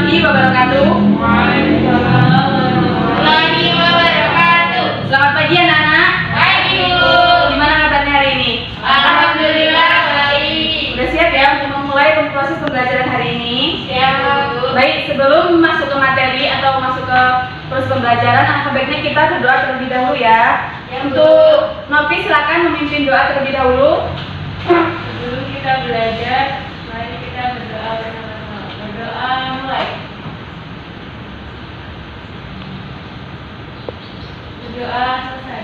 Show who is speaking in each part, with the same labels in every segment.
Speaker 1: warahmatullahi wabarakatuh.
Speaker 2: Waalaikumsalam warahmatullahi wabarakatuh.
Speaker 1: Selamat pagi anak-anak.
Speaker 2: Pagi Bu.
Speaker 1: Gimana kabarnya hari ini?
Speaker 2: Alhamdulillah baik.
Speaker 1: Udah siap ya untuk memulai proses pembelajaran hari ini?
Speaker 2: Siap Bu.
Speaker 1: Baik, sebelum masuk ke materi atau masuk ke proses pembelajaran, alangkah baiknya kita berdoa terlebih dahulu ya.
Speaker 2: Ya, Bu.
Speaker 1: Untuk Novi silakan memimpin doa terlebih dahulu.
Speaker 2: Sebelum kita belajar, mari kita berdoa bersama-sama. Berdoa mulai. Berdoa selesai.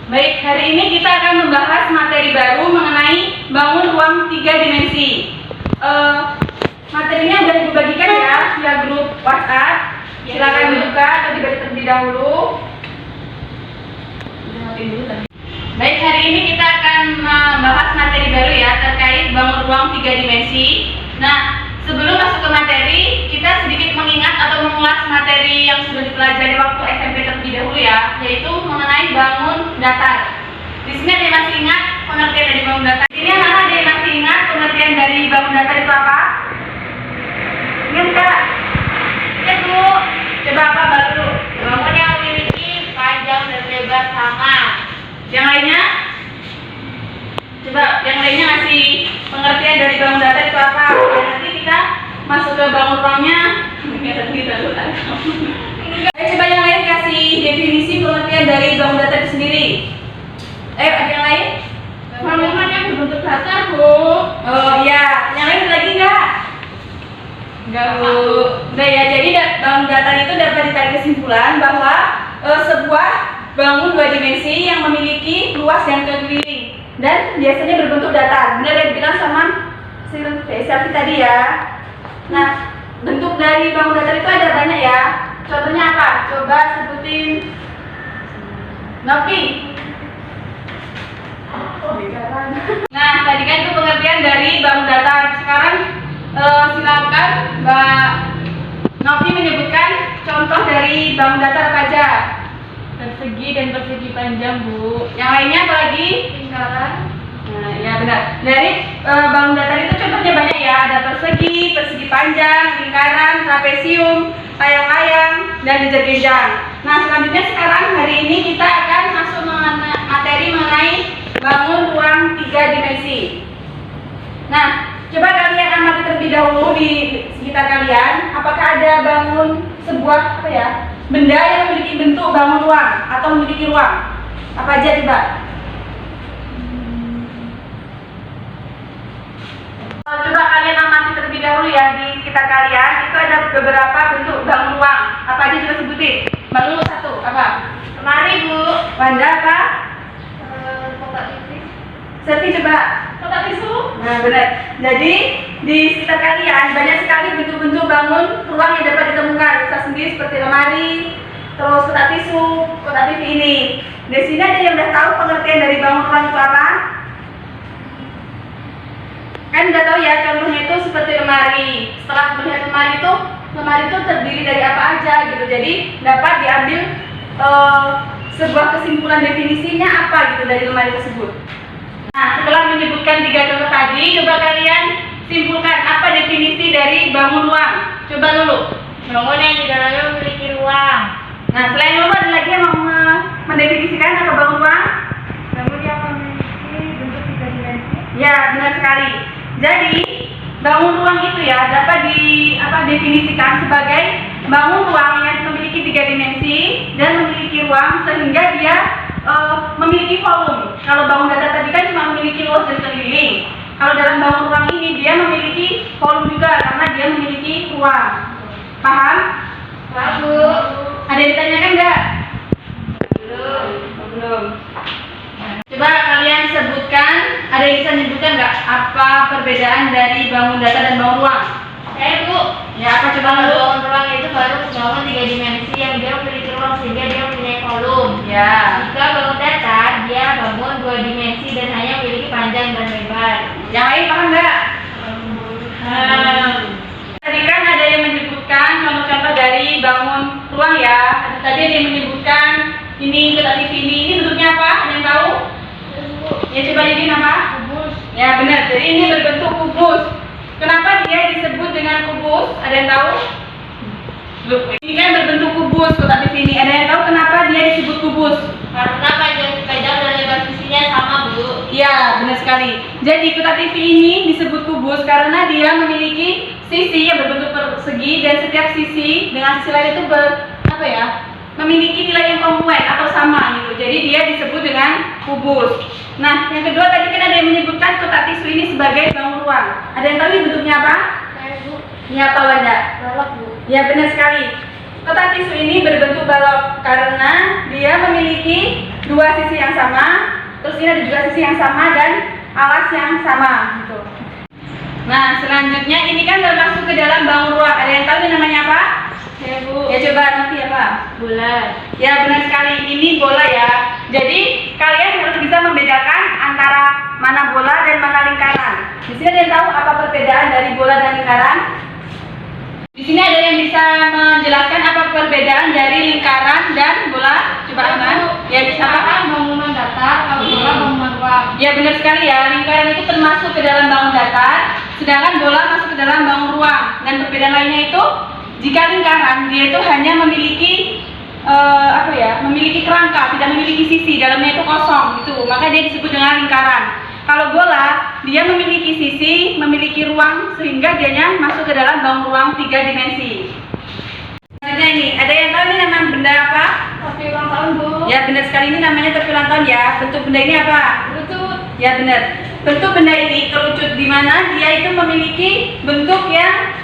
Speaker 1: Baik, hari ini kita akan membahas materi baru mengenai bangun ruang 3 dimensi. Materinya sudah dibagikan ya via grup WhatsApp. Silakan dibuka atau dibaca terlebih dahulu. Baik, hari ini kita akan membahas materi baru ya terkait bangun ruang 3 dimensi. Nah, sebelum masuk ke materi, kita sedikit mengingat atau mengulas materi yang sudah dipelajari waktu SMP terlebih dahulu ya, yaitu mengenai bangun datar. Di sini ada yang masih ingat pengertian dari bangun datar? Ini anak-anak ada yang masih ingat pengertian dari bangun datar itu apa? Ingat Kak?
Speaker 2: Ingat Bu.
Speaker 1: Coba apa baru?
Speaker 2: Bangun yang memiliki panjang dan lebar sama.
Speaker 1: Yang lainnya? Coba yang lainnya ngasih pengertian dari bangun datar itu apa? Dan nanti kita masuk ke bangun ruangnya. Ayo coba yang lain kasih definisi pengertian dari bangun datar itu sendiri. Ayo ada yang lain?
Speaker 2: Bangunan yang berbentuk datar Bu.
Speaker 1: Oh iya, yang lain ada lagi nggak? Enggak Bu. Udah ya, jadi bangun datar itu dapat ditarik kesimpulan bahwa sebuah bangun 2 dimensi yang memiliki luas yang keliling dan biasanya berbentuk datar. Benar yang dibilang sama Selfie tadi ya. Nah, bentuk dari bangun datar itu ada banyak ya. Contohnya apa? Coba sebutin. Novi. Nah, tadi kan itu pengertian dari bangun datar. Sekarang silakan Mbak Novi menyebutkan contoh dari bangun datar apa aja.
Speaker 2: Persegi dan persegi panjang Bu.
Speaker 1: Yang lainnya apa lagi?
Speaker 2: Lingkaran.
Speaker 1: Nah, ya benar. Dari bangun datar itu contohnya banyak ya. Ada persegi, persegi panjang, lingkaran, trapesium, layang-layang, dan jejer-genjang. Nah, selanjutnya sekarang hari ini kita akan masuk materi mengenai bangun ruang 3 dimensi. Nah, coba kalian amati terlebih dahulu di sekitar kalian. Apakah ada bangun sebuah benda yang memiliki bentuk bangun ruang atau memiliki ruang? Apa aja coba? Coba kalian amati terlebih dahulu ya di sekitar kalian. Itu ada beberapa bentuk bangun ruang. Apa aja coba sebutin? Bangun satu apa?
Speaker 2: Lemari Bu.
Speaker 1: Wanda apa?
Speaker 2: Kotak tipis.
Speaker 1: Selfie coba.
Speaker 2: Kotak tisu.
Speaker 1: Nah benar. Jadi di sekitar kalian banyak sekali bentuk-bentuk bangun ruang yang dapat ditemukan. Bisa sendiri seperti lemari, terus kotak tisu, kotak TV ini. Di sini ada yang udah tahu pengertian dari bangun ruang itu apa? Kan udah tahu ya, contohnya itu seperti lemari. Setelah melihat lemari itu terdiri dari apa aja gitu. Jadi dapat diambil sebuah kesimpulan definisinya apa gitu dari lemari tersebut. Nah, setelah menyebutkan 3 contoh tadi, coba kalian simpulkan apa definisi dari bangun ruang. Coba dulu.
Speaker 2: Bangun yang di dalamnya memiliki ruang.
Speaker 1: Nah, selain itu ada lagi yang mau mendefinisikan apa bangun ruang?
Speaker 2: Bangun yang memiliki bentuk 3 dimensi.
Speaker 1: Ya, benar sekali. Jadi, bangun ruang itu ya dapat definisikan sebagai bangun ruang yang memiliki 3 dimensi dan memiliki ruang sehingga dia memiliki volume. Kalau bangun datar tadi kan cuma memiliki luas dan keliling. Kalau dalam bangun ruang ini dia memiliki volume juga karena dia memiliki ruang. Paham?
Speaker 2: Paham Bu.
Speaker 1: Ada yang ditanyakan nggak?
Speaker 2: Belum.
Speaker 1: Belum. Coba kalian sebutkan, ada yang bisa menyebutkan nggak apa perbedaan dari bangun datar dan bangun ruang?
Speaker 2: Bu.
Speaker 1: Ya, apa coba dulu?
Speaker 2: Bangun ruang itu baru bangun 3 dimensi yang dia memiliki ruang sehingga dia mempunyai volume.
Speaker 1: Ya.
Speaker 2: Jika bangun datar, dia bangun 2 dimensi dan hanya memiliki panjang dan lebar.
Speaker 1: Yang lain paham nggak? Tadi kan ada yang menyebutkan contoh-contoh dari bangun ruang ya. Tadi ada yang menyebutkan ini kotak TV ini bentuknya apa? Ada yang tahu? Ya coba ini apa?
Speaker 2: Kubus.
Speaker 1: Ya benar. Jadi ini berbentuk kubus. Kenapa dia disebut dengan kubus? Ada yang tahu? Loh, ini kan berbentuk kubus kotak TV ini. Ada yang tahu kenapa dia disebut kubus?
Speaker 2: Karena panjang dan lebar sisinya sama, Bu.
Speaker 1: Ya, benar sekali. Jadi kotak TV ini disebut kubus karena dia memiliki sisi yang berbentuk persegi dan setiap sisi dengan sisi lain itu memiliki nilai yang kongruen atau sama gitu. Jadi dia disebut dengan kubus. Nah, yang kedua tadi kan ada yang menyebutkan kotak tisu ini sebagai bangun ruang. Ada yang tahu ini bentuknya apa?
Speaker 2: Bu.
Speaker 1: Ini apa, Wanda?
Speaker 2: Balok, Bu.
Speaker 1: Ya, benar sekali. Kotak tisu ini berbentuk balok karena dia memiliki dua sisi yang sama, terus ini ada juga sisi yang sama dan alas yang sama gitu. Nah, selanjutnya ini kan termasuk ke dalam bangun ruang. Ada yang tahu ini namanya apa?
Speaker 2: Ya, Bu.
Speaker 1: Ya, coba nanti apa?
Speaker 2: Bulan.
Speaker 1: Ya, benar sekali. Ini bola ya. Jadi kalian harus bisa membedakan antara mana bola dan mana lingkaran. Di sini ada yang tahu apa perbedaan dari bola dan lingkaran? Di sini ada yang bisa menjelaskan apa perbedaan dari lingkaran dan bola? Coba Ahmad. Ya, bisa apa?
Speaker 2: Bangunan datar, kalau bola bangunan ruang.
Speaker 1: Ya, benar sekali ya. Lingkaran itu termasuk ke dalam bangun datar, sedangkan bola masuk ke dalam bangun ruang. Dan perbedaan lainnya itu, jika lingkaran dia itu hanya memiliki memiliki kerangka, tidak memiliki sisi, dalamnya itu kosong gitu, maka dia disebut dengan lingkaran. Kalau bola, dia memiliki sisi, memiliki ruang, sehingga dianya masuk ke dalam bangun ruang 3 dimensi. Selanjutnya ini, ada yang tahu ini nama benda apa?
Speaker 2: Topi ulang tahun, Bu.
Speaker 1: Ya, benar sekali, ini namanya topi ulang tahun ya. Bentuk benda ini apa?
Speaker 2: Kerucut.
Speaker 1: Ya, benar. Bentuk benda ini kerucut, di mana dia itu memiliki bentuk yang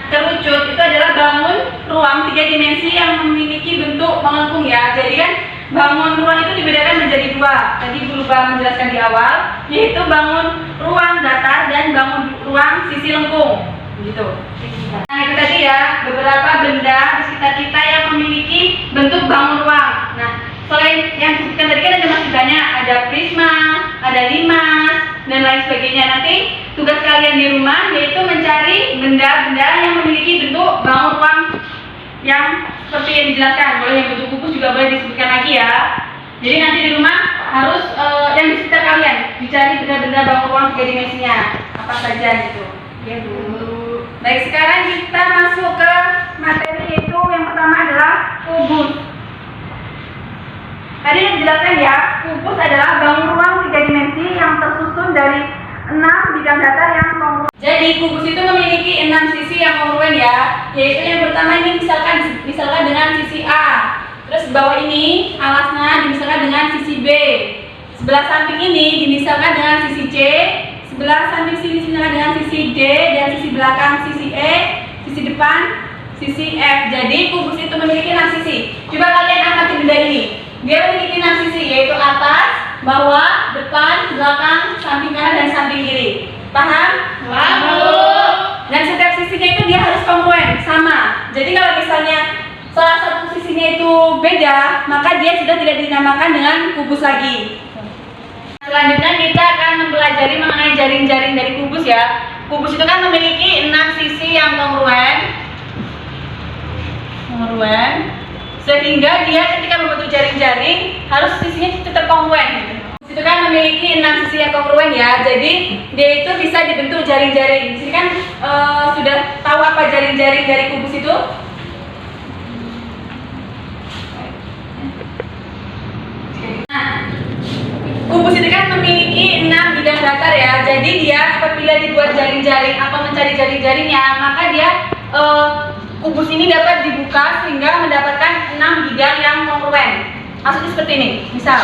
Speaker 1: kerucut. Itu adalah bangun ruang 3 dimensi yang memiliki bentuk melengkung ya. Jadi kan bangun ruang itu dibedakan menjadi dua. Tadi Bu lupa menjelaskan di awal, yaitu bangun ruang datar dan bangun ruang sisi lengkung. Gitu. Nah, itu tadi ya beberapa benda di sekitar kita yang memiliki bentuk bangun ruang. Nah, selain yang disebutkan tadi kan ada masih banyak, ada prisma, ada limas, dan lain sebagainya. Nanti tugas kalian di rumah yaitu mencari benda-benda yang memiliki bentuk bangun ruang yang seperti yang dijelaskan. Boleh yang bentuk kubus juga boleh disebutkan lagi ya. Jadi nanti di rumah harus yang di sekitar kalian dicari benda-benda bangun ruang 3 dimensinya apa saja gitu. Ya, Bu. Baik, sekarang kita masuk ke materi, yaitu yang pertama adalah kubus. Tadi yang dijelaskan ya, kubus adalah bangun ruang 3 dimensi yang tersusun dari 6 bidang datar yang kongruen. Jadi kubus itu memiliki 6 sisi yang kongruen ya, yaitu yang pertama ini misalkan dengan sisi A. Terus bawah ini alasnya dimisalkan dengan sisi B. Sebelah samping ini dimisalkan dengan sisi C. Sebelah samping sini dimisalkan dengan sisi D, dan sisi belakang sisi E, sisi depan sisi F. Jadi kubus itu memiliki 6 sisi. Coba kalian amati benda ini. Dia memiliki 6 sisi, yaitu atas, bawah, depan, belakang, samping kanan, dan samping kiri. Paham?
Speaker 2: Paham, Bu.
Speaker 1: Dan setiap sisinya itu dia harus kongruen, sama. Jadi kalau misalnya salah satu sisinya itu beda, maka dia sudah tidak dinamakan dengan kubus lagi. Selanjutnya kita akan mempelajari mengenai jaring-jaring dari kubus ya. Kubus itu kan memiliki 6 sisi yang kongruen, sehingga dia ketika membentuk jaring-jaring harus sisinya tetap kongruen. Kubus itu kan memiliki 6 sisi yang kongruen ya, jadi dia itu bisa dibentuk jaring-jaring. Di sini kan sudah tahu apa jaring-jaring dari kubus itu? Nah, kubus itu kan memiliki 6 bidang datar ya, jadi dia apabila dibuat jaring-jaring atau mencari jaring-jaringnya, maka dia kubus ini dapat dibuka sehingga mendapatkan 6 bidang yang kongruen. Maksudnya seperti ini, misal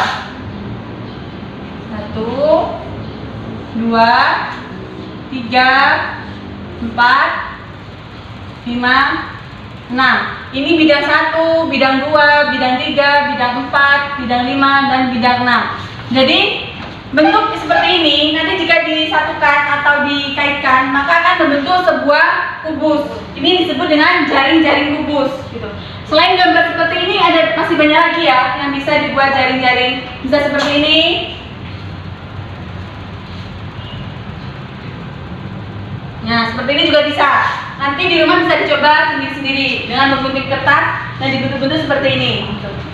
Speaker 1: 1, 2, 3, 4, 5, 6. Ini bidang 1, bidang 2, bidang 3, bidang 4, bidang 5, dan bidang 6. Jadi bentuk seperti ini nanti jika disatukan atau dikaitkan maka akan membentuk sebuah kubus. Ini disebut dengan jaring-jaring kubus gitu. Selain gambar seperti ini ada masih banyak lagi ya yang bisa dibuat jaring-jaring. Bisa seperti ini. Nah, seperti ini juga bisa. Nanti di rumah bisa dicoba sendiri-sendiri dengan menggunting kertas dan dibentuk-bentuk seperti ini.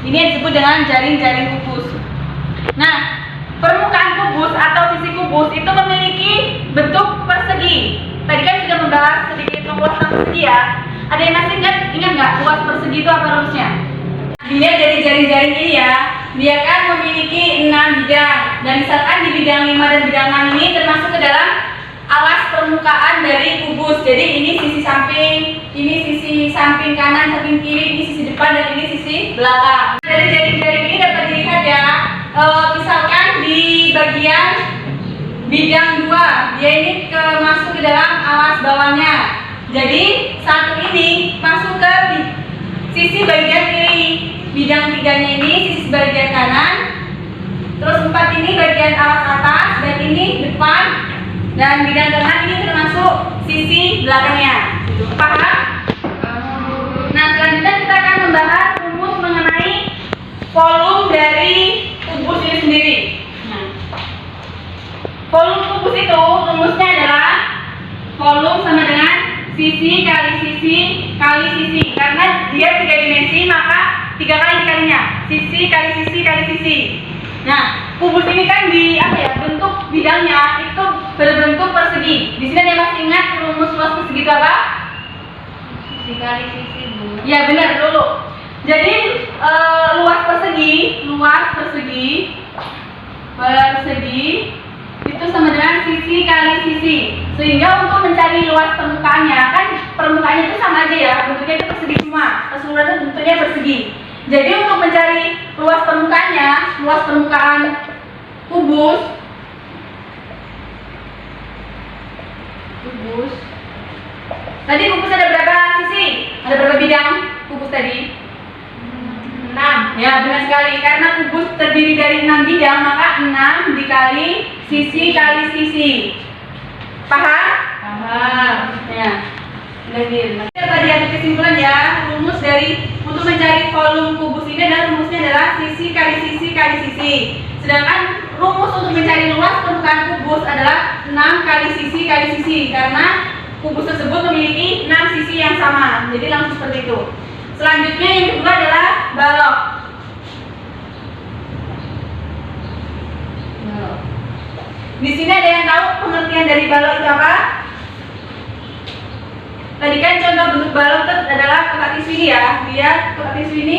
Speaker 1: Ini yang disebut dengan jaring-jaring kubus. Nah, permukaan kubus atau sisi kubus itu memiliki bentuk persegi. tadi kan sudah membahas sedikit luas persegi ya. Ada yang masih ingat nggak luas persegi itu apa rumusnya? Dilihat dari jaring-jaring ini ya, dia kan memiliki 6 bidang. Dan misalkan di bidang 5 dan bidang 6 ini termasuk ke dalam alas permukaan dari kubus. Jadi ini sisi samping kanan, samping kiri, ini sisi depan, dan ini sisi belakang. Dari jaring-jaring ini dapat dilihat ya, misalkan di bagian bidang 2, dia ini masuk ke dalam alas bawahnya. Jadi satu ini masuk ke sisi bagian kiri, bidang 3-nya ini sisi bagian kanan, terus 4 ini bagian alas atas, dan ini depan, dan bidang 6 ini termasuk sisi belakangnya. Paham? Nah, selanjutnya kita akan membahas rumus mengenai volume dari kubus ini sendiri. Nah, volume kubus itu rumusnya adalah volume sama dengan sisi kali sisi kali sisi. Karena dia 3 dimensi, maka 3 kali dikalinya, sisi kali sisi kali sisi. Nah, kubus ini kan bentuk bidangnya itu berbentuk persegi. Di sini ada yang masih ingat rumus luas persegi itu apa?
Speaker 2: Sisi kali sisi, Bu.
Speaker 1: Ya benar dulu. Jadi luas persegi itu sama dengan sisi kali sisi. Sehingga untuk mencari luas permukaannya, kan permukaannya itu sama aja ya, bentuknya itu persegi semua, keseluruhan itu bentuknya persegi. Jadi untuk mencari luas permukaannya, luas permukaan kubus tadi kubus ada berapa sisi? Ada berapa bidang kubus tadi? 6. Ya benar sekali, karena kubus terdiri dari 6 bidang, maka 6 dikali sisi kali sisi. Paham?
Speaker 2: Paham.
Speaker 1: Ya. Tadi ada kesimpulan ya, rumus dari untuk mencari volume kubus ini adalah rumusnya adalah sisi kali sisi kali sisi. Sedangkan rumus untuk mencari luas permukaan kubus adalah 6 kali sisi kali sisi, karena kubus tersebut memiliki 6 sisi yang sama. Jadi langsung seperti itu. Selanjutnya yang kedua adalah balok. Di sini ada yang tahu pengertian dari balok itu apa? Tadi kan contoh bentuk balok itu adalah kotak tisu ini ya. Dia kotak tisu ini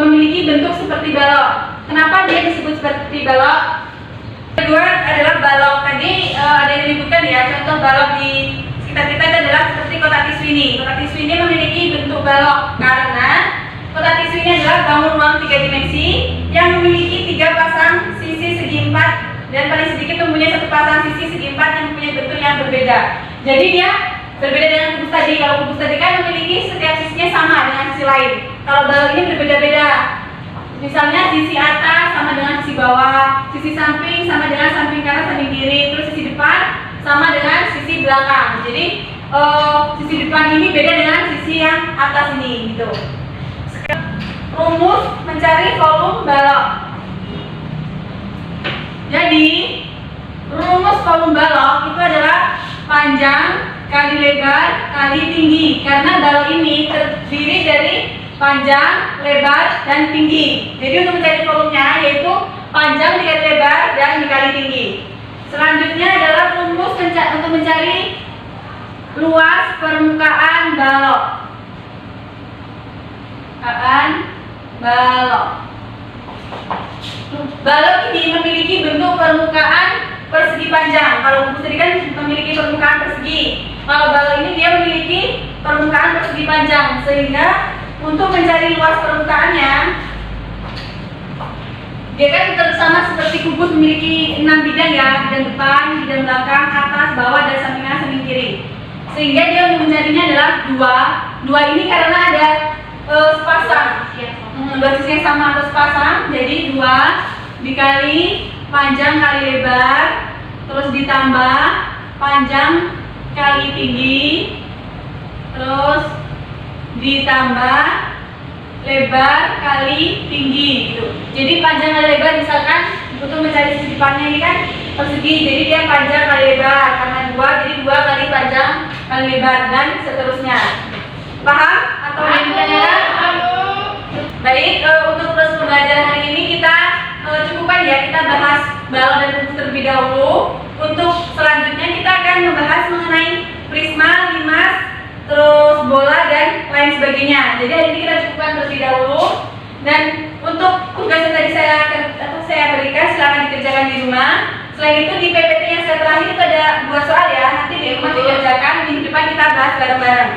Speaker 1: memiliki bentuk seperti balok. Kenapa dia disebut seperti balok? Kedua adalah balok. Tadi ada yang disebutkan ya, contoh balok di sekitar kita itu adalah seperti kotak tisu ini. Kotak tisu ini memiliki bentuk balok karena kotak tisu ini adalah bangun ruang 3 dimensi yang memiliki 3 pasang sisi segi 4 dan paling sedikit mempunyai 1 pasang sisi segi 4 yang mempunyai bentuk yang berbeda. Jadi dia berbeda dengan kubus tadi. Kalau kubus tadi kan memiliki setiap sisinya sama dengan sisi lain. Kalau balok ini berbeda-beda. Misalnya sisi atas sama dengan sisi bawah, sisi samping sama dengan samping kanan, samping kiri, terus sisi depan sama dengan sisi belakang. Jadi sisi depan ini beda dengan sisi yang atas ini, gitu. Rumus mencari volume balok. Jadi rumus volume balok itu adalah panjang kali lebar kali tinggi, karena balok ini terdiri dari panjang, lebar, dan tinggi. Jadi untuk mencari volumenya yaitu panjang dikali lebar dan dikali tinggi. Selanjutnya adalah rumus untuk mencari luas permukaan balok. Balok ini memiliki bentuk permukaan persegi panjang. Kalau kubus tadi kan memiliki permukaan persegi. Kalau balok ini dia memiliki permukaan persegi panjang, sehingga untuk mencari luas permukaannya, dia kan sama seperti kubus memiliki 6 bidang ya, bidang depan, bidang belakang, atas, bawah, dan samping kanan, samping kiri. Sehingga dia mencarinya adalah 2 ini karena ada sepasang, 2 sisi yang sama atau sepasang. Jadi 2 dikali panjang kali lebar, terus ditambah panjang kali tinggi, terus ditambah lebar kali tinggi, gitu. Jadi panjang kali lebar, misalkan untuk mencari sisi depannya ini kan persegi, jadi dia panjang kali lebar karena 2, jadi 2 kali panjang kali lebar, dan seterusnya. Paham? Atau yang ditanyakan? Baik, untuk proses pembelajaran hari ini kita cukupkan ya, kita bahas balok dan kubus terlebih dahulu. Untuk selanjutnya kita akan membahas mengenai terus bola dan lain sebagainya. Jadi hari ini kita cukupkan terlebih dahulu. Dan untuk tugas yang tadi saya berikan silakan dikerjakan di rumah. Selain itu di PPT yang saya terakhir itu ada 2 soal ya. Nanti di rumah dikerjakan. Minggu depan kita bahas bareng-bareng.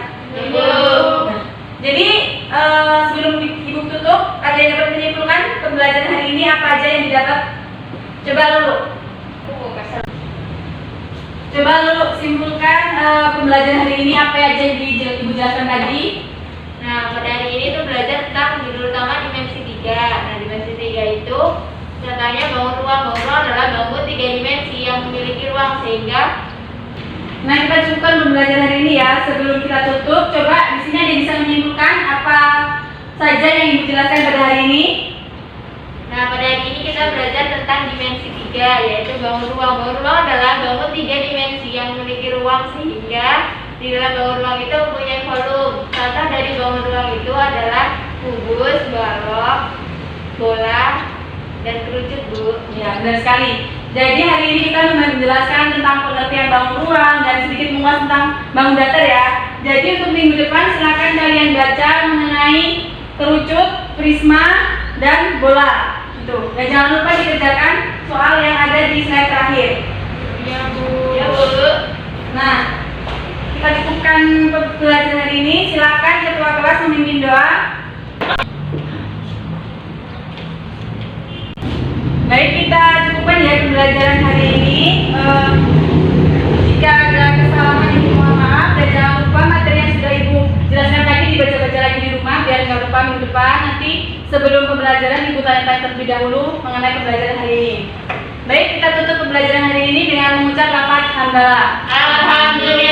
Speaker 1: Jadi sebelum ibu tutup, ada yang dapat menyimpulkan pembelajaran hari ini apa aja yang didapat? Coba Lulu. Coba Lulu simpulkan pembelajaran hari ini apa aja yang ibu jelaskan tadi.
Speaker 2: Nah, pada hari ini tuh belajar tentang judul utama dimensi 3. Nah, dimensi 3 itu contohnya bangun ruang. Bangun ruang adalah bangun 3 dimensi yang memiliki ruang sehingga.
Speaker 1: Nah, kita cukupkan pembelajaran hari ini ya. Sebelum kita tutup, coba di sini ada yang bisa menyimpulkan apa saja yang ibu jelaskan pada hari ini.
Speaker 2: Nah, pada hari ini kita belajar tentang dimensi 3, yaitu bangun ruang. Bangun ruang adalah bangun 3 dimensi yang memiliki ruang sehingga di dalam bangun ruang itu mempunyai volume. Contoh dari bangun ruang itu adalah kubus, balok, bola, dan kerucut, Bu.
Speaker 1: Ya, benar sekali. Jadi hari ini kita menjelaskan tentang pengertian bangun ruang dan sedikit mengulas tentang bangun datar ya. Jadi untuk minggu depan silakan kalian baca mengenai kerucut, prisma, dan bola. Itu. Dan jangan lupa dikerjakan soal yang ada di slide terakhir.
Speaker 2: Ya, Bu. Ya, Bu.
Speaker 1: Nah, kita cukupkan pembelajaran hari ini. Silakan ketua kelas memimpin doa. Baik, kita cukupkan ya pembelajaran hari ini. Jika ada kesalahan ibu mohon maaf, dan jangan lupa materi yang sudah ibu jelaskan tadi dibaca-baca lagi di rumah biar nggak lupa minggu depan. Nanti sebelum pembelajaran ibu tanya-tanya terlebih dahulu mengenai pembelajaran hari ini. Baik, kita tutup pembelajaran hari ini dengan mengucap lafaz hamdalah.
Speaker 2: Alhamdulillah.